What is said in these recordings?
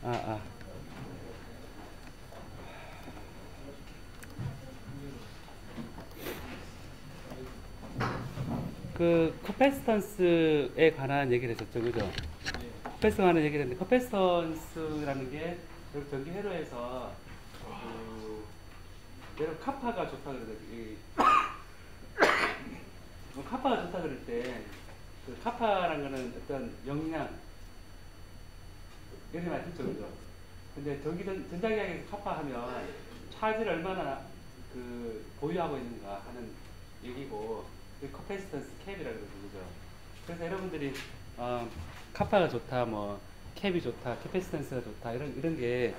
아, 아. 그 커패시턴스에 관한 얘기를 했었죠, 그죠? 커패시턴스 관한 얘기를 했는데 커패시턴스라는 게 여기 전기 회로에서 예를 카파가 좋다 그러거든요. 카파가 좋다 그럴 때 그 카파라는 거는 어떤 용량 이런 말 듣죠, 그죠? 근데 전자기학에서 카파 하면 차지를 얼마나 그 보유하고 있는가 하는 얘기고 그 커패시턴스 캡이라고 그러죠, 그죠? 그래서 여러분들이 카파가 좋다, 뭐 캡이 좋다, 캐패시턴스가 좋다 이런 게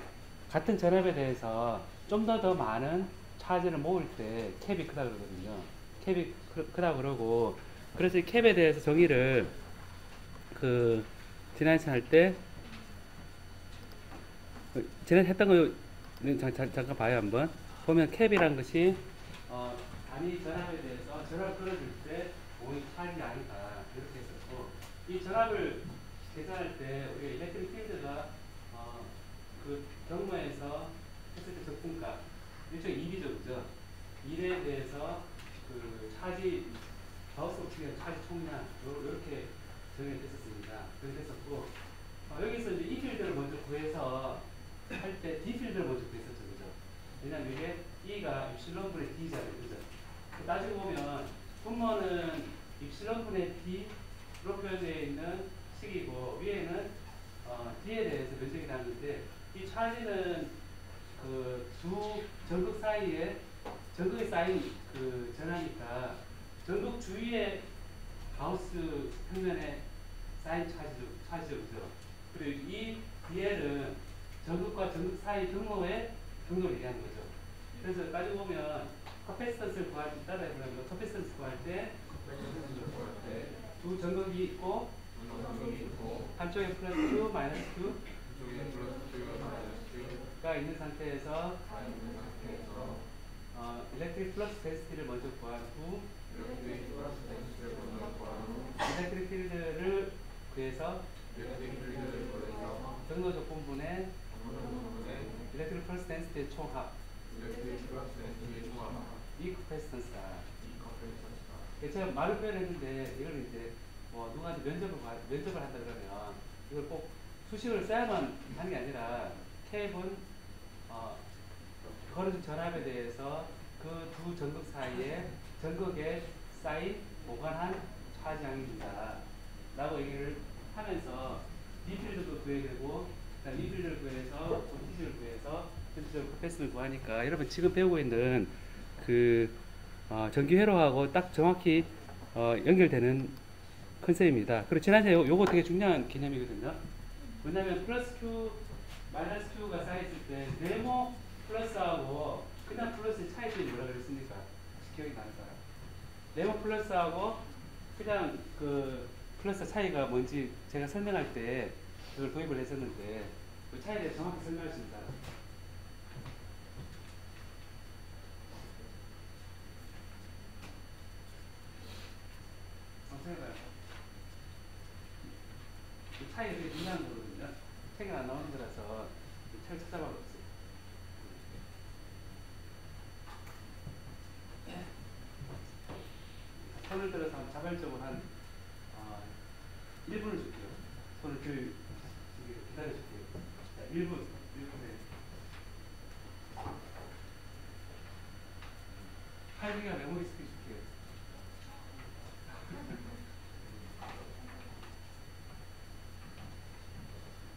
같은 전압에 대해서 좀 더 많은 차지를 모을 때 캡이 크다 그러거든요. 캡이 크다 그러고 그래서 이 캡에 대해서 정의를 그 지난 시간 할때 지난 했던 거 잠깐 봐요 한번. 보면 캡이란 것이 단위 전압에 대해서 전압을 끌어줄 때 모인 차이 아니다 이렇게 했었고 이 전압을 계산할 때 우리 일렉트릭 필드가 그 경로에서 했을 때 적분값 일종의 일이죠, 그죠? 일에 대해서 그 차지 가우스 법칙의 차지 총량 이렇게 정의됐었습니다. 그랬었고 여기서 이제 이 필드를 먼저 구해서 할 때 D 필드를 먼저 구했었죠, 그죠? 왜냐면 이게 E가 입실론분의 D잖아요, 그죠? 따지고 보면 분모는 입실론분의 D로 표현되어 있는 식이고 위에는 D에 대해서 면적이 나는데 이 차지는 그 두 전극 사이에 전극이 쌓인 그 전하니까 전극 주위에 가우스 평면에 쌓인 차지죠, 그죠? 그리고 이 DL은 전극과 전극 사이 경로의 경로를 얘기하는 거죠. 그래서 따지고 보면 커패시턴스를 구할 때 따라해보면 커패시턴스 구할 때 두 전극이 있고 한쪽에 플러스 Q, 마이너스 Q가 있는 상태에서 일렉트릭 플러스 데시티를 먼저 구한 후 일렉트릭 필드를 구해서 경로 조건분의 일렉트릭 플러스 덴시티의 총합 이 커패시턴스다. 제가 말을 표현했는데 이걸 이제 뭐 누구한테 면접을 한다 그러면 이걸 꼭 수식을 써야만 하는 게 아니라 캡은 걸어준 전압에 대해서 그 두 전극 사이에 전극에 쌓인 보관한 차지량입니다. 라고 얘기를 하면서 D필드도 구해야 되고 E필드를 구해서 볼티지를 구해서 전체적으로 커패시를 구하니까 여러분 지금 배우고 있는 그 전기 회로하고 딱 정확히 연결되는 컨셉입니다. 그리고 지난주에 요거 되게 중요한 개념이거든요. 왜냐면 플러스 Q, 마이너스 Q가 쌓여있을 때 네모 플러스하고 그냥 플러스의 차이점이 뭐라 그랬습니까? 기억이 나는 사람. 네모 플러스하고 그냥 그 플러스 차이가 뭔지 제가 설명할 때 그걸 도입을 했었는데 그 차이에 대해 정확히 설명할 수 있는 사람. 해봐요. 그 차이가 되게 중요한 거거든요. 책이 안 나오는 거라서 책을 찾아봐 봤어요. 손을 들어서 한번 자발적으로 한 1분을 줄게요. 손을 기다려줄게요. 1분. 1분에 8기가 메모리 스피드 줄게요.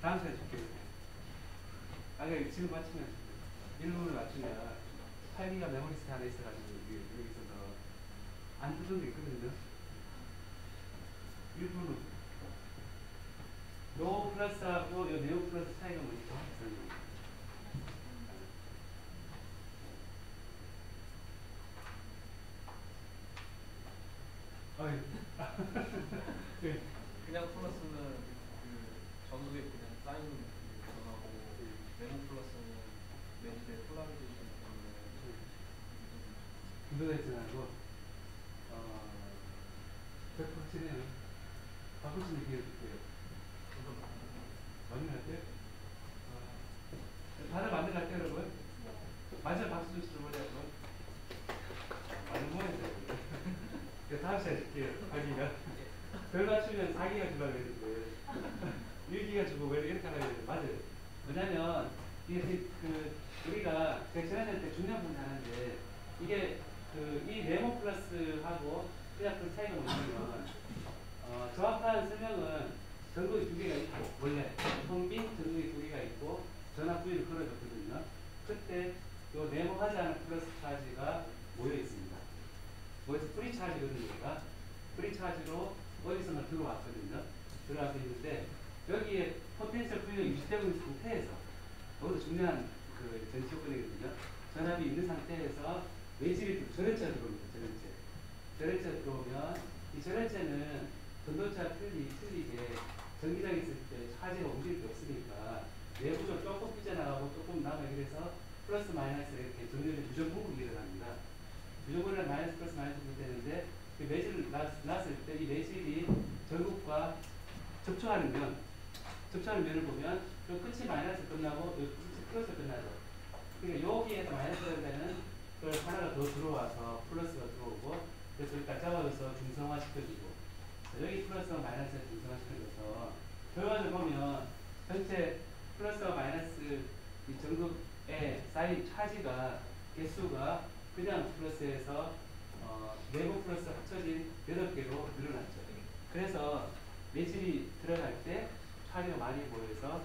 다음 시간에 줄게요. 지금 맞추면 1분을 맞추면 8기가 메모리 스피드 하나 있어가지고 여기 있어서 안 뜨는 게 있거든요. 1분은 요 플러스하고 요 네오 플러스 차이가 뭔지 정확히 설명해요. 네. 그냥 플러스는 그 전구에 그냥 쌓이는 전하고 네모 플러스는 매질의 폴라리제이션 때문에 구조대전하고 100%는 바꿀 수 있는 기회를 줄게요. 많이 할게요. 4기가 주려고 했는데 1기가 주고 왜 이렇게 하려고 했는데 맞아요. 왜냐면 이게 우리가 제가 지난해 때 중요한 분이 하는데 이게 이 네모 플러스하고 그냥 그 차이가 뭐냐면 정확한 설명은 전극이 두 개가 있고 원래 텅빈 전극이 두 개가 있고 전압 부위를 걸어줬거든요. 그때 요 네모하지 않은 플러스 차지가 모여 있습니다. 뭐에서 프리 차지거든요. 얘가 프리 차지로 어디선가 들어왔거든요. 들어와서 있는데 여기에 포텐셜 부위가 유지되고 있는 상태에서 여기서 중요한 그 전치 요건이거든요. 전압이 있는 상태에서 외질이 전원체가 들어옵니다. 전원체 들어오면 이 전원체는 전도체와 틀리게 전기장에 있을 때 차지가 움직일 게 없으니까 내부적으로 조금 삐져나가고 조금 남아 이래서 플러스 마이너스 이렇게 전류의 유전 공급이 일어납니다. 유전 공급이 마이너스 플러스 마이너스 되는데 그 매질을 놨을 때 이 매질이 전극과 접촉하는 면을 보면 요 끝이 마이너스 끝나고 요 끝이 플러스 끝나죠. 그러니까 여기에서 마이너스가 되는 걸 하나가 더 들어와서 플러스가 들어오고 그래서 여기까지 잡아줘서 중성화 시켜주고 여기 플러스와 마이너스가 중성화 시켜줘서 결과적으로 보면 전체 플러스와 마이너스 이 전극에 쌓인 차지가 개수가 그냥 플러스에서 네모 플러스 합쳐진 8개로 늘어났죠. 그래서 매질이 들어갈 때 차이가 많이 보여서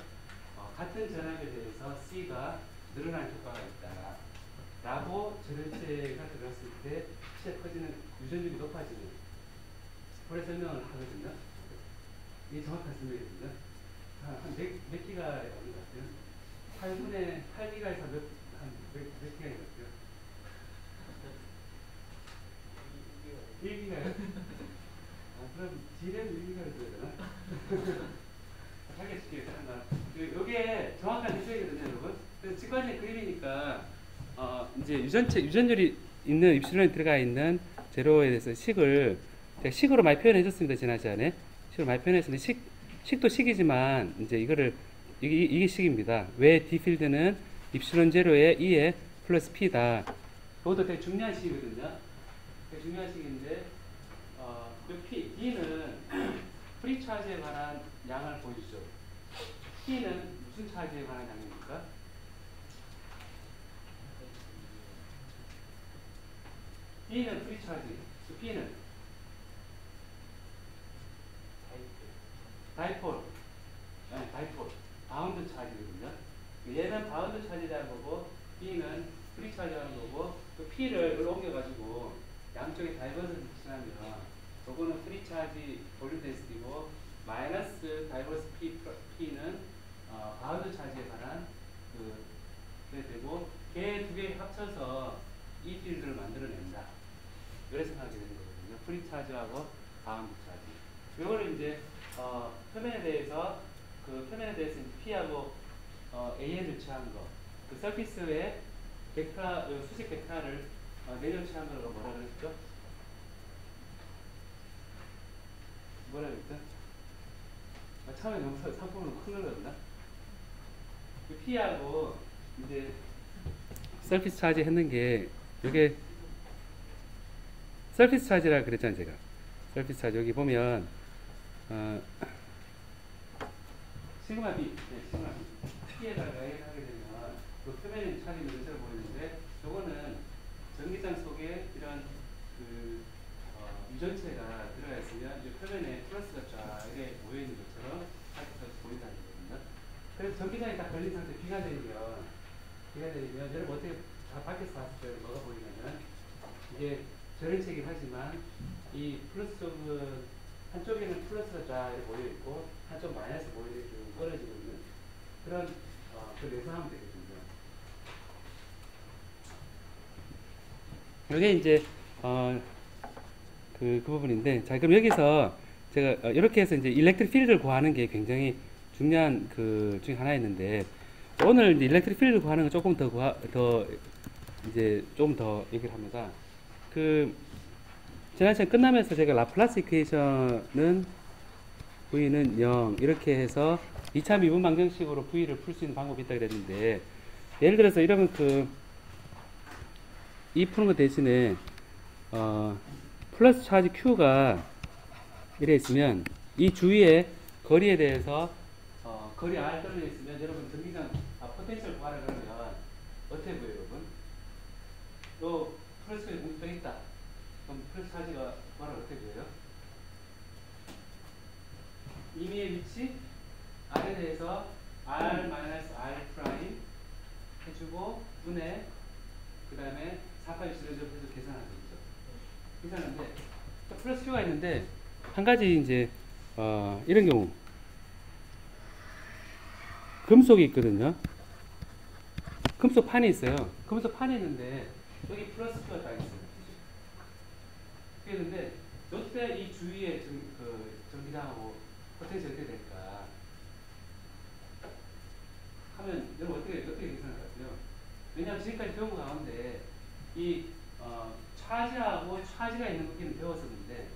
같은 전압에 대해서 C가 늘어나는 효과가 있다. 라고 전원체가 들어갔을 때 시에 커지는 유전율이 높아지는 그래 설명을 하거든요. 이게 정확한 설명이거든요. 한 몇 기가에 오는 것 같아요? 8분의 8기가에서 몇 기가인 것 같아요? 1기가요? 그럼 D램 1기가를 줘야 되나? 하겠습니다. 이게 정확한 해석이거든요, 여러분. 그래서 직관적 그림이니까 이제 유전율이 있는 입술론에 들어가 있는 제로에 대해서 제가 식으로 많이 표현해줬습니다. 지난 시간에 식으로 많이 표현했는데 식도 식이지만 이제 이게 식입니다. 왜 D 필드는 입술론 제로에 E에 플러스 P다. 이것도 되게 중요한 식이거든요. 되게 중요한 식인데 D는 프리 차지에 관한 양을 보여주죠. P는 무슨 차지에 관한 양입니까? D는 프리 차지, P는 다이폴, 바운드 차지거든요. 얘는 바운드 차지라는 거고, B는 프리 차지라는 거고, 또 P를 옮겨가지고 양쪽에 다이버스를 붙이면, 저거는 프리 차지 볼륨 데스티고 마이너스 다이버스 P는 바운드 차지에 관한 그래 되고, 걔 두 개 합쳐서 이 필드를 만들어낸다. 이렇게 생각하게 되는 거거든요. 프리 차지하고 바운드 차지. 이거를 이제 표면에 대해서 P하고 AN을 취한 거, 그 서피스에 수직 벡터를 내려 취한 거라고 뭐라 그랬죠? 뭐라 그랬죠? 처음에 너무 상품으로 큰 거였나? 그 P하고 이제 서피스 차지 했는 게 이게 서피스 차지라 그랬잖아요, 제가. 서피스 차지 여기 보면 시그마 B, 시그마 B. P에다가 하게 되면 그 표면에 차지 면적을 보이는데, 요거는 전기장 속에 이런 유전체가 들어가 있으면 이 표면에 플러스가 쫙 이렇게 모여 있는 것처럼 보인다는 거거든요. 그래서 전기장이 딱 걸린 상태 비가 내리면 여러분 어떻게 밖에서 봤을 때 뭐가 보이냐면 이게 전원체이긴 하지만 이 플러스 쪽은 한쪽에는 플러스가 쫙 이렇게 모여 있고 한쪽 마이너스 모여 이렇게 떨어지고 있는 그런 그 내상하면 되거든요. 이게 이제 그 부분인데, 자 그럼 여기서 제가 이렇게 해서 이제 일렉트릭 필드를 구하는 게 굉장히 중요한 그 중에 하나였는데, 오늘 이제 일렉트릭 필드 구하는 거 조금 더 얘기를 합니다. 지난 시간 끝나면서 제가 라플라스 이퀘이션은 V는 0 이렇게 해서 2차 미분 방정식으로 V를 풀 수 있는 방법이 있다 그랬는데, 예를 들어서 이러면 이 푸는 거 대신에 플러스 차지 Q가 이래 있으면 이 주위에 거리에 대해서 거리 R 떨어져 있으면 여러분 전기장 포텐셜 구하라 그러면 어떻게 보여요, 여러분? 또 플러스에 공기 떠 있다. 그럼 플러스 차지가 구하라 어떻게 보여요? 임의의 위치 R에 대해서 R-R' 해주고 분해 그 다음에 4파이 실어줘 해서 계산하죠. 그죠? 계산하는데 플러스 Q가 있는데 한 가지 이제 이런 경우 금속이 있거든요. 금속 판이 있어요. 금속 판이 있는데 여기 플러스 Q가 딱 있어요. 그랬는데 이때 이 주위에 전기장하고 포텐셜 어떻게 될까 하면 여러분 어떻게 계산할 것 같아요? 왜냐하면 지금까지 배운 거 가운데 이 차지하고 차지가 있는 것끼리는 배웠었는데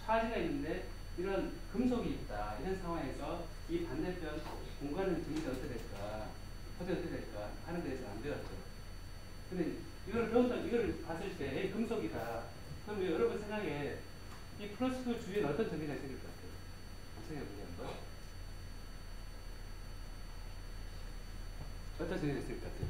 차지가 있는데 이런 금속이 있다 이런 상황에서 이 반대편 공간의 정의가 어떻게 될까 하는 데서 안 배웠죠. 근데 이거를 봤을 때 에이, 금속이다. 그럼 여러분 생각에 이 플러스 Q 주위에는 어떤 전기장이 생길 것 같아요? 생각해보세요 한번. 어떤 전기장이 생길 것 같아요?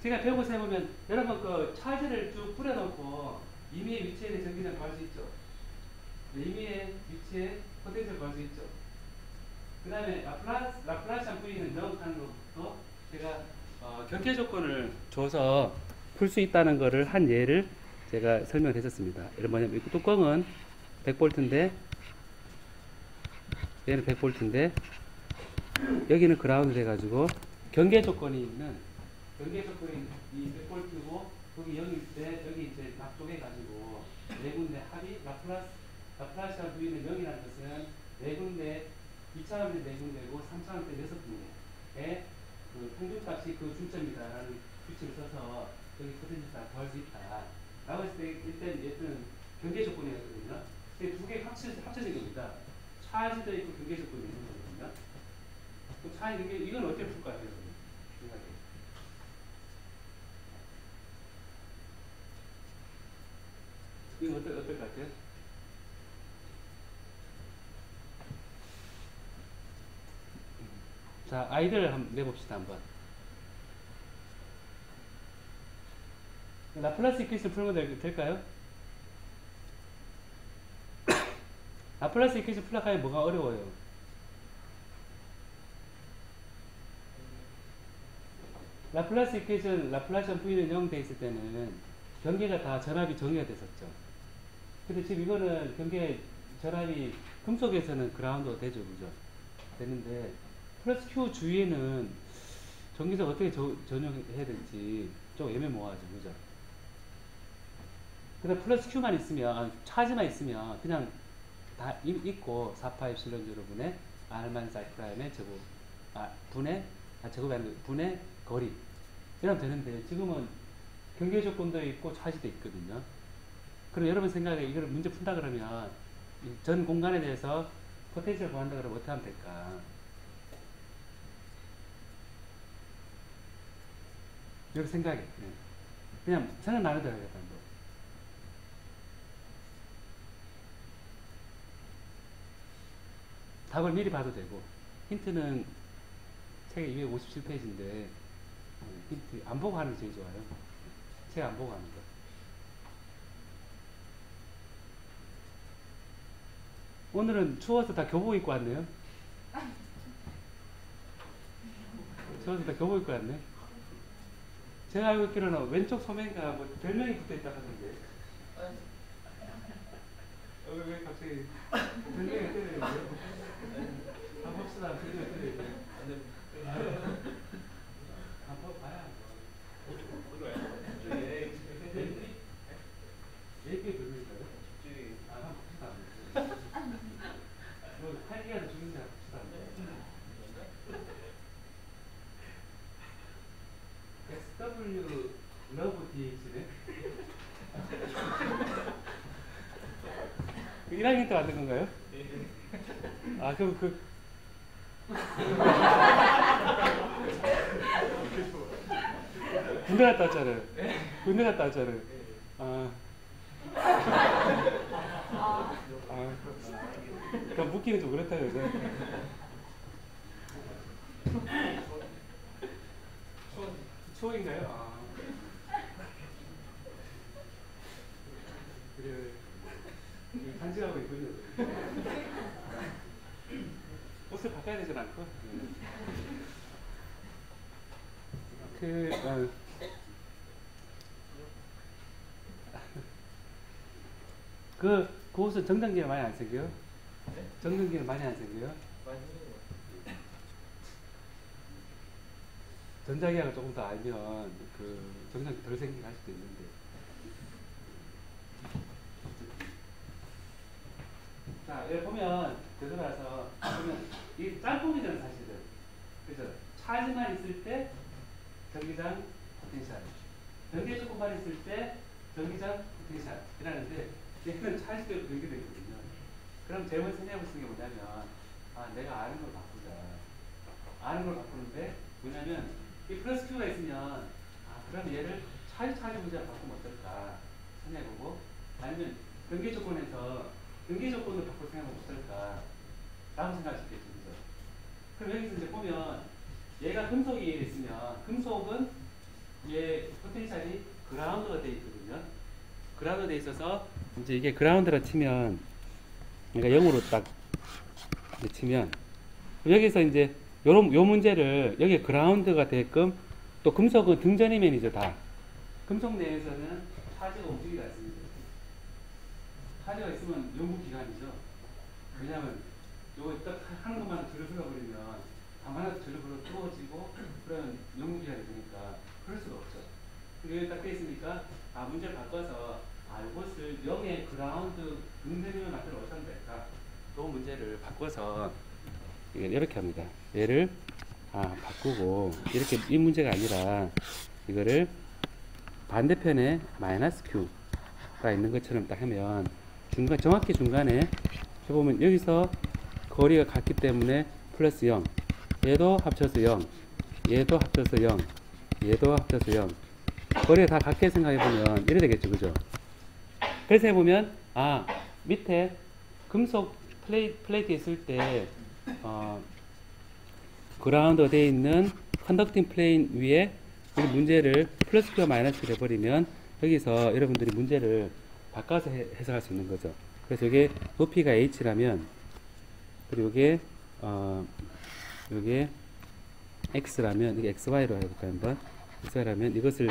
제가 배우고 해보면 여러분 그 차지를 쭉 뿌려놓고 임의의 위치에 대해 전기장 구할 수 있죠. 임의의 위치에 포텐셜 구할 수 있죠. 그 다음에 라플라시안 V는 0 하는 것부터 제가 경계 조건을 줘서 풀 수 있다는 것을 한 예를 제가 설명을 했었습니다. 이런 뭐냐면 뚜껑은 100V인데 얘는 100V인데 여기는 그라운드 돼가지고 경계 조건이 있는 경계 조건이 이 100V고 여기 이제 막 쪼개가지고 네 군데 합이 라플라시안 V는 0이라는 것은 네 군데 2차원대 네 군데고 3차원대 6군데의 그 평균값이 그 중점이다라는 규칙을 써서 여기 포텐셜 다 구할 수 있다. 라고 했을 때 일단 경계 조건이었거든요. 근데 두 개 합쳐진 겁니다. 차지도 있고 경계 조건이 있는 거거든요. 그 차지 경계 이건 어떻게 풀 것 같아요? 생각해. 이건 어떨 것 같아요? 자, 아이디어를 한번 내봅시다, 한번. 라플라스 이퀘이션 풀면 될까요? 라플라스 이퀘이션 풀락하면 뭐가 어려워요? 라플라스 이퀘이션, 라플라시안 V는 0 돼 있을 때는 경계가 다 전압이 정의가 됐었죠. 근데 지금 이거는 경계 전압이 금속에서는 그라운드가 되죠, 그죠? 되는데 플러스 Q 주위에는 전기장 어떻게 전용해야 될지 좀 애매모호하죠, 그죠? 근데 플러스 Q만 있으면, 차지만 있으면 그냥 다 있고 4파 입실론 여러분의 R만 사이프라임의 제곱, 제곱이 아니고 분의 거리 이러면 되는데 지금은 경계 조건도 있고 차지도 있거든요. 그럼 여러분 생각에 이걸 문제 푼다 그러면 전 공간에 대해서 포텐셜 구한다 그러면 어떻게 하면 될까? 여러분 생각에 그냥 생각나는 대로 해야겠다. 답을 미리 봐도 되고 힌트는 책 257페이지인데 힌트 안 보고 하는 게 제일 좋아요. 책 안 보고 하는 거. 오늘은 추워서 다 교복 입고 왔네요. 추워서 다 교복 입고 왔네. 제가 알고 있기로는 왼쪽 소매가 뭐 별명이 붙어 있다고 하던데. 왜 갑자기 별명이 때려요? 한번 봅시다. 별명이 때려요. 한번 봐야 얘기 별명일까요? 한번 봅시다. 뭐 활기가 죽는지 봅시다. SW 러브 DH네. 1학년 때 만든 건가요? 아, 그럼 군대 갔다 왔잖아요. 군대 갔다 왔잖아요. 네. 아. 아. 그러니까 묻기는 좀 그렇다고 해서. 추억인가요? 아. 그래. 간직하고 있군요. 옷을 바꿔야 되진 않고. 그 그 옷은 정전기는 많이 안 생겨요? 네? 정전기는 많이 안 생겨요? 많이 힘든 것 같아요. 전자기하고 조금 더 알면 그 정전기 덜 생기게 할 수도 있는데. 자, 여기 보면 되돌아서 보면 이 짬뽕이잖아요, 사실은. 그죠? 차지만 있을 때 전기장 포텐셜, 전기 조금만 있을 때 전기장 포텐셜이라는데 얘는 차지대로 연결되어 있거든요. 그럼 제일 먼저 생각해볼 수 있는 게 뭐냐면 내가 아는 걸 바꾸자. 아는 걸 바꾸는데 뭐냐면 이 플러스 Q가 있으면 그럼 얘를 차지 문제로 바꾸면 어떨까 생각해보고 아니면 경계 조건에서 경계 조건을 바꿔 생각하면 어떨까 라고 생각할 수 있겠죠. 그죠? 그럼 여기서 이제 보면 얘가 금속이 있으면 금속은 얘 포텐셜이 그라운드가 되어 있거든요. 그라운드 되어 있어서 이제 이게 그라운드라 치면 그러니까 0으로 딱 치면 여기서 이제 요 문제를 여기 그라운드가 되게끔 또 금속은 등전이면이죠. 다 금속 내에서는 차지가 움직이지 않습니다. 차지가 있으면 연구기관이죠. 왜냐하면 요거 딱 하는 것만 줄을 흘러버리면 가만히 줄을 흘러 뜨거워지고 그런 연구기관이 되니까 그럴 수가 없죠. 근데 여기 딱 돼 있으니까 문제를 바꿔서 이것을 0의 그라운드 등전이면 만들어 어떻게 하면 될까? 그 문제를 바꿔서 이렇게 합니다. 얘를 바꾸고 이렇게 이 문제가 아니라 이거를 반대편에 마이너스 Q가 있는 것처럼 딱 하면 정확히 중간에 해보면 여기서 거리가 같기 때문에 플러스 0 얘도 합쳐서 0 얘도 합쳐서 0 얘도 합쳐서 0 거리가 다 같게 생각해보면 이래 되겠죠. 그죠? 그래서 해보면 밑에 금속 플레이트 있을 때 그라운드 되어 있는 컨덕팅 플레인 위에 이 문제를 플러스 Q와 마이너스를 해버리면 여기서 여러분들이 문제를 바꿔서 해석할 수 있는 거죠. 그래서 이게 높이가 H라면 그리고 이게 X라면 이게 XY로 해볼까요? 한번 XY라면 이것을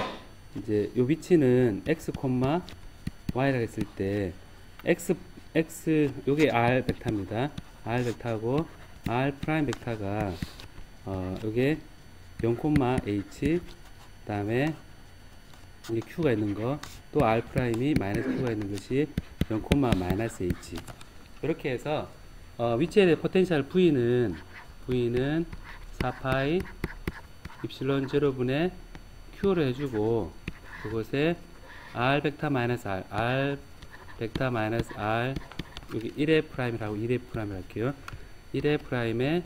이제 요 위치는 X, Y라 했을 때 요게 R 벡터입니다. R 벡터하고 R 프라임 벡터가 요게 0,H 그다음에 이게 Q가 있는 거 또 R 프라임이 마이너스 Q가 있는 것이 0,-H 이렇게 해서 위치에 대해 포텐셜 V는 4파이 입실론 제로분의 Q를 해주고 그곳에 R 벡터 마이너스 R 벡터 마이너스 R 여기 1의 프라임이라고 2의 프라임을 할게요. 1의 프라임에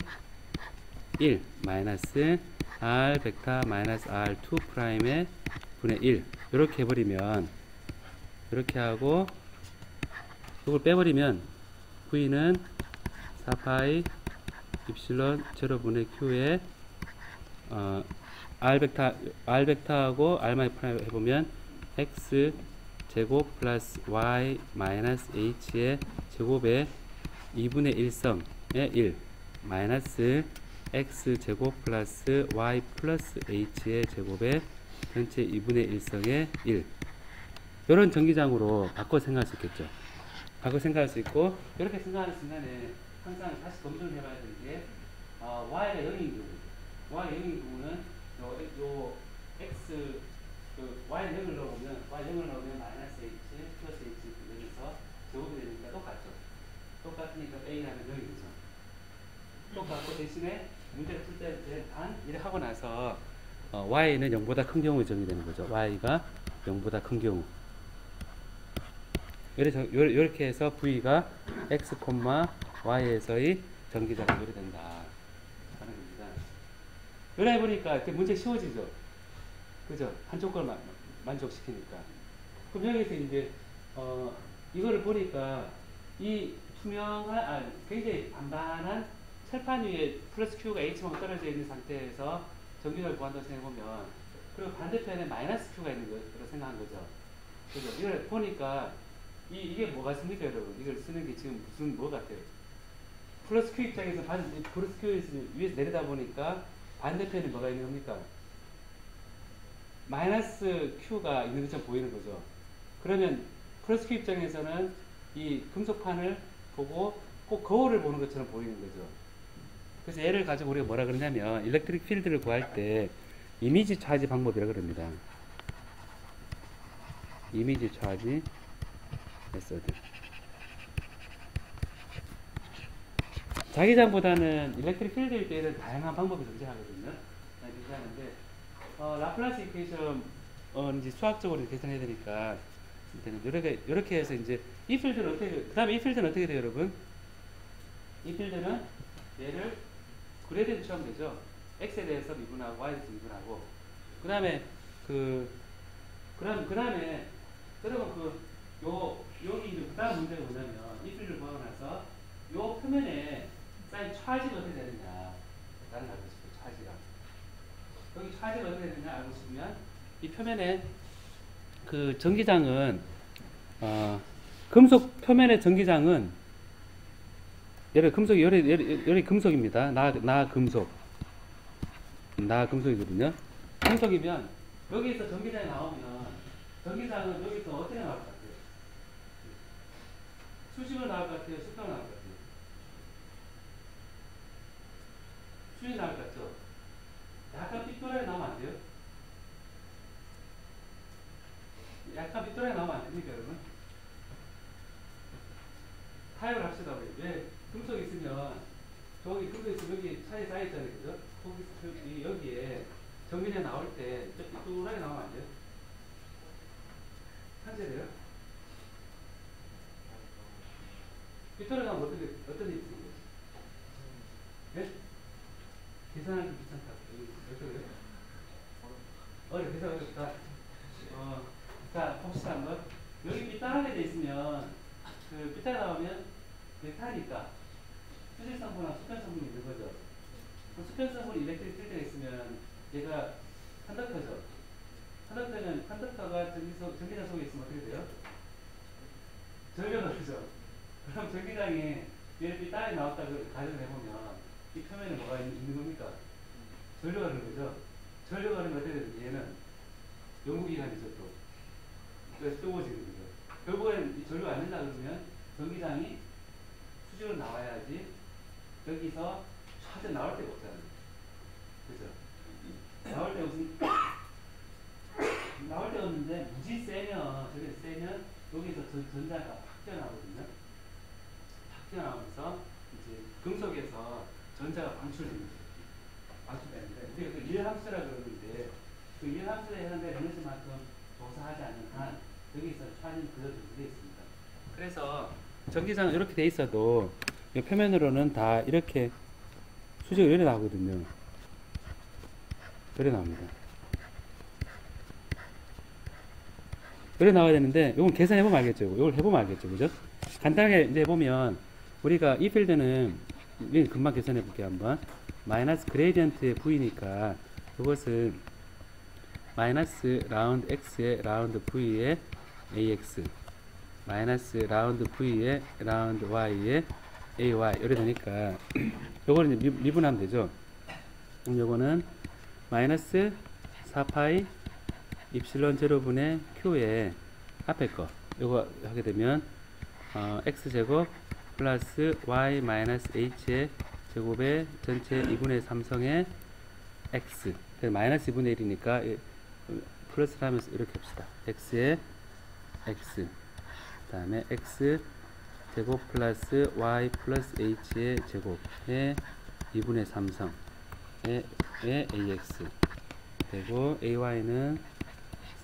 1 마이너스 R 벡터 마이너스 R2 프라임에 분의 1 이렇게 해버리면 이렇게 하고 이걸 빼버리면 V는 4파이 입실론 제로분의 Q에 R 벡터하고 R 마이 프라임 해보면 X 제곱 플러스 Y 마이너스 H의 제곱에 2분의 1성의 1 마이너스 X 제곱 플러스 Y 플러스 H의 제곱에 전체 2분의 1성의 1 이런 전기장으로 바꿔 생각할 수 있겠죠. 바꿔 생각할 수 있고 이렇게 생각하는 순간에 항상 다시 검증을 해봐야 되는 게 Y가 0인 경우 Y가 0인 경우는 요 X Y 0을 넣으면 마이너스 H 플러스 H 여기서 제곱이 되니까 똑같죠. 똑같으니까 A하면 0이죠. 똑같고 대신에 문제를 풀 때 단 이렇게 하고 나서 Y는 0보다 큰 경우에 정의되는 거죠. Y가 0보다 큰 경우. 이렇게 해서 V가 X, Y에서의 전기장이 이렇게 된다 하는 겁니다. 이래 해보니까 문제 쉬워지죠. 그죠? 한쪽 걸 만족시키니까. 그럼 여기서 이제 이거를 보니까 이 투명한 굉장히 반반한 철판 위에 플러스 Q가 H만큼 떨어져 있는 상태에서 전기를 구한다고 생각해보면, 그리고 반대편에 마이너스 Q가 있는 거로 생각한 거죠. 그죠? 이걸 보니까 이게 뭐 같습니까, 여러분? 이걸 쓰는 게 지금 무슨 뭐 같아요? 플러스 Q 입장에서 플러스 Q에서 위에서 내리다 보니까 반대편에 뭐가 있는 겁니까? 마이너스 Q가 있는 것처럼 보이는 거죠. 그러면 플러스 Q 입장에서는 이 금속판을 보고 꼭 거울을 보는 것처럼 보이는 거죠. 그래서 얘를 가지고 우리가 뭐라 그러냐면 일렉트릭 필드를 구할 때 이미지 차지 방법이라 그럽니다. 이미지 차지 메소드. 자기장보다는 일렉트릭 필드일 때는 다양한 방법이 존재하거든요. 존재하는데 라플라스 이퀘이션 이제 수학적으로 계산해야 되니까 이렇게 해서 이제 이 필드는 어떻게, 그 다음에 이 필드는 어떻게 돼요, 여러분? 이 필드는 얘를 그레디언트 처럼 되죠. x에 대해서 미분하고 y에 대해서 미분하고, 그 다음에 그 다음에 여러분 여기 이제 그 다음 문제가 뭐냐면 이 필드를 구하고 나서 요 표면에 쌓인 차지가 어떻게 되느냐 라는 걸 알고 싶어요. 차지가 여기 차지가 어떻게 되느냐 알고 싶으면 이 표면에 그 전기장은 금속 표면의 전기장은 예를 금속이 열이 금속입니다. 나 금속이거든요. 금속이면 여기서 전기장이 나오면 전기장은 여기서 어떻게 나올 것 같아요? 수직으로 나올 것 같아요? 수평으로 나올 것 같아요? 수직이 나올 것 같죠? 약간 삐뚤하게 나오면 안 돼요? 약간 삐뚤하게 나오면 안 됩니까, 여러분? 타협을 합시다, 우리. 왜? 금속이 있으면, 저기 금속이 있으면 여기 차에 쌓여있잖아요, 그죠? 여기에 전기장 나올 때 삐뚤하게 나오면 안 돼요? 상쇄돼요? 삐뚤하게 나오면 어떤 일이 있습니까? 예? 계산하기 귀찮다. 어떻게 돼요? 계산 어렵다. 자, 봅시다, 한번. 여기 삐뚤하게 돼 있으면, 삐뚤 나오면, 메탈이니까, 수질 성분이나 수평 성분이 있는 거죠. 그럼 수평 성분이 일렉트릭 필드가 있으면, 얘가 컨덕터죠. 컨덕터는, 컨덕터가 전기장 속에 있으면 어떻게 돼요? 전류가 그죠. 그럼 전기장이 얘를 삐뚤하게 나왔다고 가정을 해보면, 이 표면에 뭐가 있는 겁니까? 전류가 흐르는 거죠. 전류가 흐르면 어떻게 되죠? 얘는 영구기관이죠, 또. 그래서 뜨거워지는 거죠. 결국엔 이 전류가 안 된다 그러면 전기장이 수직으로 나와야지 여기서 차제 나올 데가 없잖아요. 그죠? 나올 데 나올 데 없는데 무지 세면, 저게 세면 여기서 전자가 팍 튀어나오거든요. 팍 튀어나오면서 이제 금속에서 전자가 방출됩니다. 방출되는데 우리가 그 일함수라 그러는데 그 일함수에 해당되는 에너지만큼 조사하지 않는 한 여기서 차는 그대로 되어 있습니다. 그래서 전기장은 이렇게 돼 있어도 이 표면으로는 다 이렇게 수직으로 이렇게 나오거든요. 이렇게 나옵니다. 이렇게 나와야 되는데 이건 계산해보면 알겠죠. 이걸 해보면 알겠죠. 그죠? 간단하게 이제 해보면 우리가 이 필드는 금방 계산해 볼게요. 한번 마이너스 그레디언트의 V니까 이것을 마이너스 라운드 X의 라운드 V의 AX 마이너스 라운드 V의 라운드 Y의 AY 이래 되니까 요거는 이제 미분하면 되죠. 그럼 요거는 마이너스 4파이 입실론 제로분의 Q의 앞에 거 요거 하게 되면 X제곱 플러스 Y 마이너스 H의 제곱의 전체 2분의 3성의 X 마이너스 2분의 1이니까 플러스를 하면서 이렇게 합시다. X의 X 그 다음에 X 제곱 플러스 Y 플러스 H의 제곱의 2분의 3성의 AX 그리고 AY는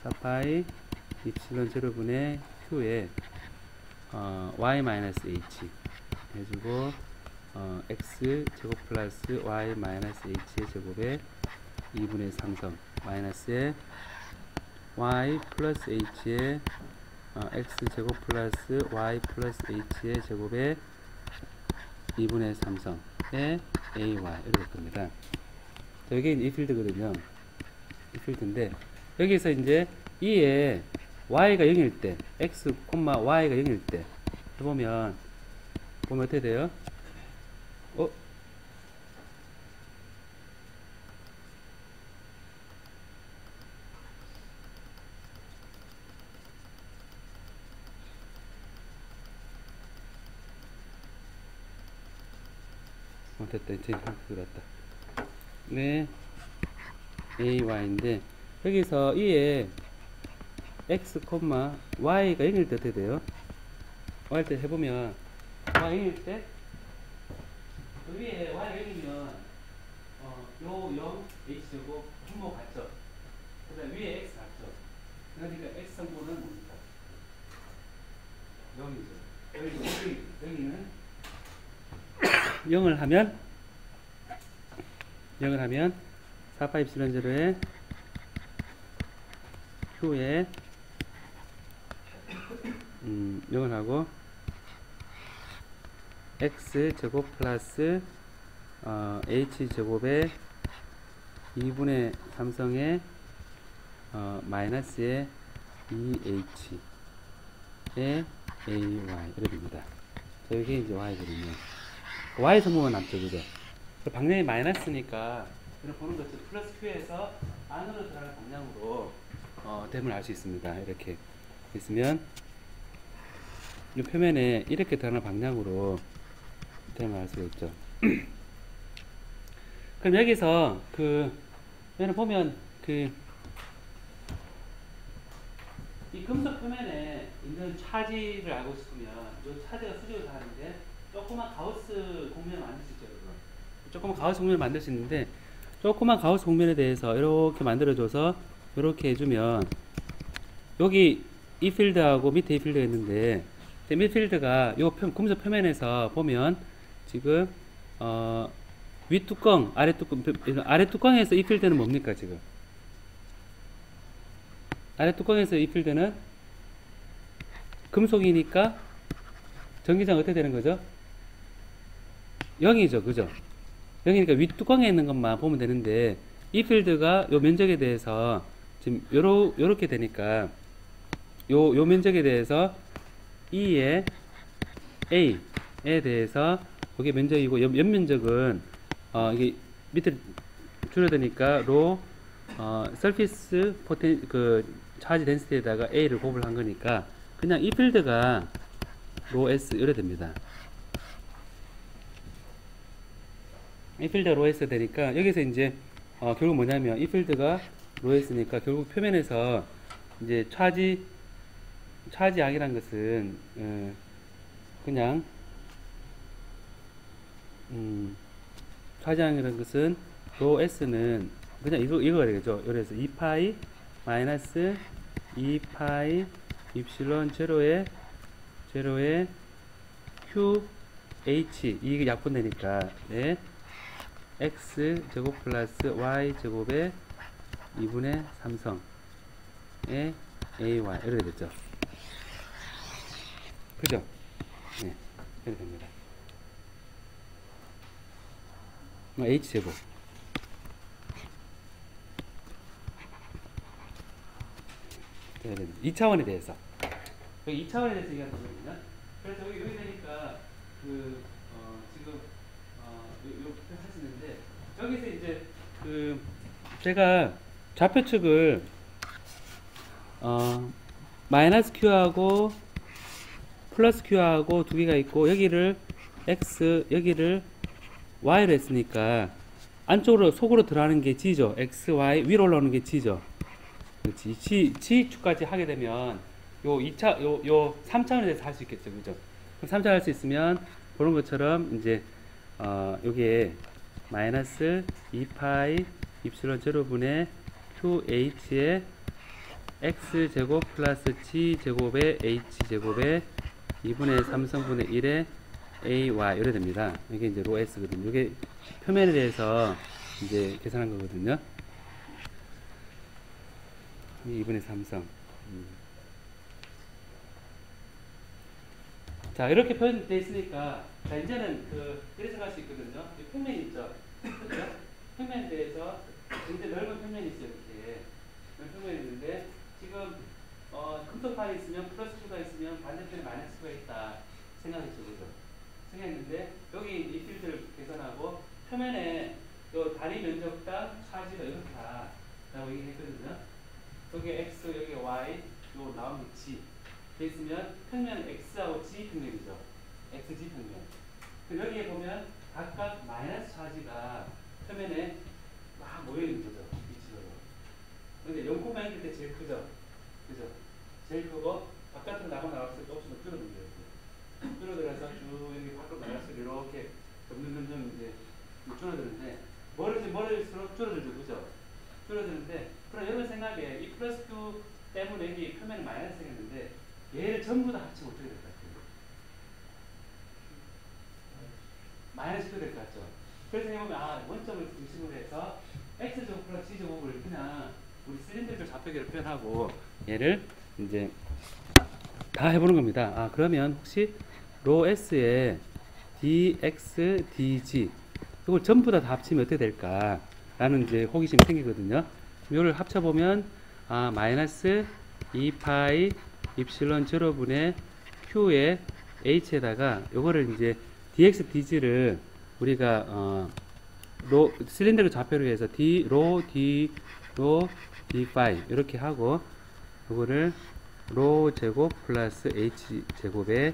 4파이 입실론 제로분의 Q의 Y 마이너스 H 해주고 X 제곱 플러스 Y 마이너스 H의 제곱의 2분의 3성 마이너스의 y 플러스 h의 x 제곱 플러스 y 플러스 h의 제곱에 2분의 3성의 ay 이렇게 될 겁니다. 자, 여기 이 필드거든요. 이 필드인데 여기서 이제 이에 y가 0일 때 x, y가 0일 때 보면 어떻게 돼요? 됐다. 이제 들었다. 네, AY인데 여기서 이에 x, y가 0일 때 어떻게 돼요? y 때 해보면 y 0일 때 위에 y가 0이면 요 0, h제곱 분모 같죠? 그 다음 위에 x 같죠? 그러니까 x 성분은 뭡니까? 0이죠. 여기는 0을 하면 4파 입실론 제로에 q에 0을 하고 x 제곱 플러스 h 제곱에 2분의 3성의 마이너스의 2h의 ay 이렇게 됩니다. 자, 여기 이제 y거든요. y 성분만 남죠, 그죠? 방향이 마이너스니까 이런 보는 것처럼 플러스 q에서 안으로 들어가는 방향으로 됨을 알 수 있습니다. 이렇게 있으면 이 표면에 이렇게 들어가는 방향으로 됨을 알 수가 있죠. 그럼 여기서 얘는 보면 이 금속 표면에 있는 차지를 알고 싶으면 이 차지가 수직으로 가는데 조그만 가우스 공면을 만들 수 있죠, 여러분. 조그만 가우스 공면을 만들 수 있는데 조그만 가우스 공면에 대해서 이렇게 만들어줘서 이렇게 해주면 여기 이 필드하고 밑에 이 필드가 있는데 밑 필드가 요 금속 표면에서 보면 지금 위 뚜껑, 아래 뚜껑에서 이 필드는 뭡니까 지금? 아래 뚜껑에서 이 필드는 금속이니까 전기장 어떻게 되는 거죠? 0이죠, 그죠? 0이니까 위 뚜껑에 있는 것만 보면 되는데 이 필드가 요 면적에 대해서 지금 요렇게 되니까 요 면적에 대해서 E의 A에 대해서 그게 면적이고 옆면적은 이게 밑에 줄여드니까 로 서피스 차지 덴시티에다가 A를 곱을 한 거니까 그냥 이 필드가 로 S 이래 됩니다. 이 필드가 로 S 되니까 여기서 이제 결국 뭐냐면 이 필드가 로 S니까 결국 표면에서 이제 차지양이란 것은 그냥 차지양이라는 것은 로 S는 그냥 이거가 되겠죠. 그래서 2파이 마이너스 2파이 입실론 제로에 QH 이게 약분되니까 네. X 제곱 플러스 Y 제곱에 2분의 3성의 AY 이렇게 됐죠. 그죠? 네. 이렇게 됩니다. H 제곱 2차원에 대해서 여기 2차원에 대해서 얘기하는 거거든요. 그래서 여기 되니까 지금 이렇게 하시는데 여기서 이제 제가 좌표측을 마이너스 Q하고 플러스 Q하고 두 개가 있고 여기를 X 여기를 Y로 했으니까 안쪽으로 속으로 들어가는 게 G죠. X, Y 위로 올라오는 게 G죠. 그렇지. G축까지 하게 되면 요 3차원에 대해서 할 수 있겠죠. 그죠? 그럼 3차원 할 수 있으면 그런 것처럼 이제 요게 마이너스 2파이 입실론 제로분의 QH의 X제곱 플러스 G제곱의 H제곱의 2분의 3성분의 1의 AY 이래 됩니다. 이게 이제 로 S거든요. 이게 표면에 대해서 이제 계산한 거거든요. 2분의 3성. 자, 이렇게 표현되어 있으니까, 자, 이제는 이렇게 생각할 수 있거든요. 이 평면 있죠? 그죠? 평면에 대해서 굉장히 넓은 평면이 있어요, 이렇게. 넓은 평면이 있는데, 지금, 금속판이 있으면, 플러스 Q가 있으면, 반대편에 마이너스 Q가 있다. 생각했죠, 그죠? 생각했는데, 여기 이 필드를 계산하고, 표면에 요 단위 면적당 차지가 이렇다. 라고 얘기했거든요. 여기 X, 여기 Y, 요 나온 게 G. 있으면 평면 X하고 G 평면이죠. XG 평면. 그럼 여기에 보면 각각 마이너스 차지가 표면에 막 모여있는 거죠. 위치로. 근데 0,1일 때 제일 크죠. 그죠? 제일 크고 바깥으로 나갈수록 조금씩 더 줄어들어요. 줄어들어서 쭉 이렇게 밖으로 나갈수록 이렇게 점점 이제 줄어드는데 멀을수록 줄어들죠. 그죠? 줄어드는데 그럼 여러분 생각에 이 플러스 Q 때문에 여기 표면이 마이너스 생겼는데 얘를 전부 다 합치면 어떻게 될 것 같아요? 마이너스 Q 될 것 같죠? 그래서 해보면 원점을 중심으로 해서 X제곱 플러스 G제곱을 그냥 우리 실린더적 좌표계로 표현하고 얘를 이제 다 해보는 겁니다. 그러면 혹시 로 S에 dx, dg 이걸 전부 다 합치면 어떻게 될까? 라는 이제 호기심이 생기거든요. 이걸 합쳐보면 마이너스 2파이 입실론 제로분의 q의 h에다가 요거를 이제 dx, dg를 우리가 실린더를 좌표로 해서 로 d 파이 이렇게 하고 요거를 로 제곱 플러스 h 제곱의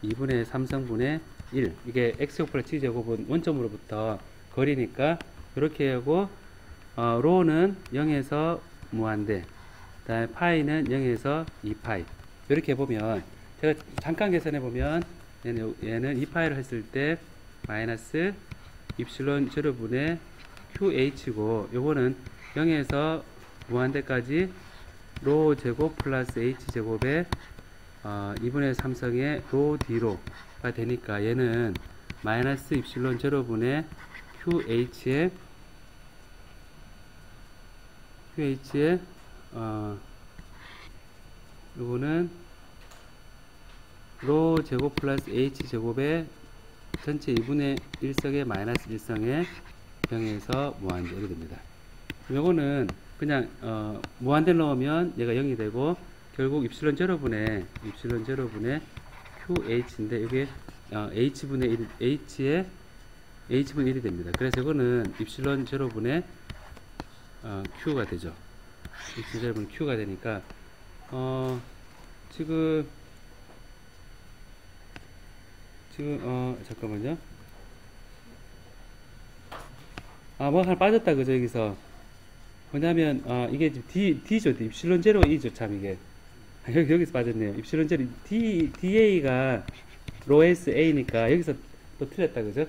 2분의 3성분의 1 이게 x제곱 플러스 g제곱은 원점으로부터 거리니까 이렇게 하고 로는 0에서 무한대 그 다음에 파이는 0에서 2파이 이렇게 보면 제가 잠깐 계산해 보면 얘는 2파이를 했을 때 마이너스 입실론 제로분의 qh고 요거는 0에서 무한대까지 로 제곱 플러스 h 제곱의 2분의 3성의 로 d로가 되니까 얘는 마이너스 입실론 제로분의 qh의 요거는 로 제곱 플러스 h 제곱의 전체 2분의 1성의 마이너스 1성의 0에서 무한대 이렇게 됩니다. 요거는 그냥 무한대를 넣으면 얘가 0이 되고 결국 입실론 제로분의 qh인데 이게 h분의 1 h의 h분의 1이 됩니다. 그래서 이거는 입실론 제로분의 q가 되죠. 입실론 제로분의 q가 되니까 지금 잠깐만요. 뭐 하나 빠졌다 그죠 여기서. 뭐냐면 이게 D죠. 입실론 제로 E죠. 참 이게 여기서 빠졌네요. 입실론 제로 DA가 로 S A니까 여기서 또 틀렸다 그죠?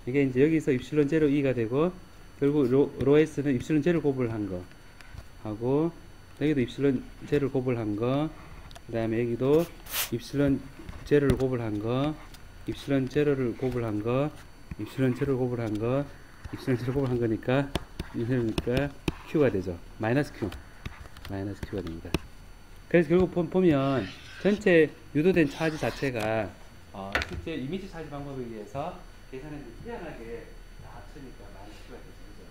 이게 이제 여기서 입실론 제로 E가 되고 결국 로 S는 입실론 제로 곱을 한 거 하고 여기도 입실론 제로 곱을 한 거 그 다음에 여기도 입실론 제로를 곱을 한 거 입실론 제로를 곱을 한 거 입실론 제로를 곱을 한 거 입실론 제로 곱을 한 거니까 이러니까 Q가 되죠. 마이너스 Q가 됩니다. 그래서 결국 보면 전체 유도된 차지 자체가 실제 이미지 차지 방법에 의해서 계산했는데 희한하게 다 합치니까 마이너스 Q가 되죠. 그죠?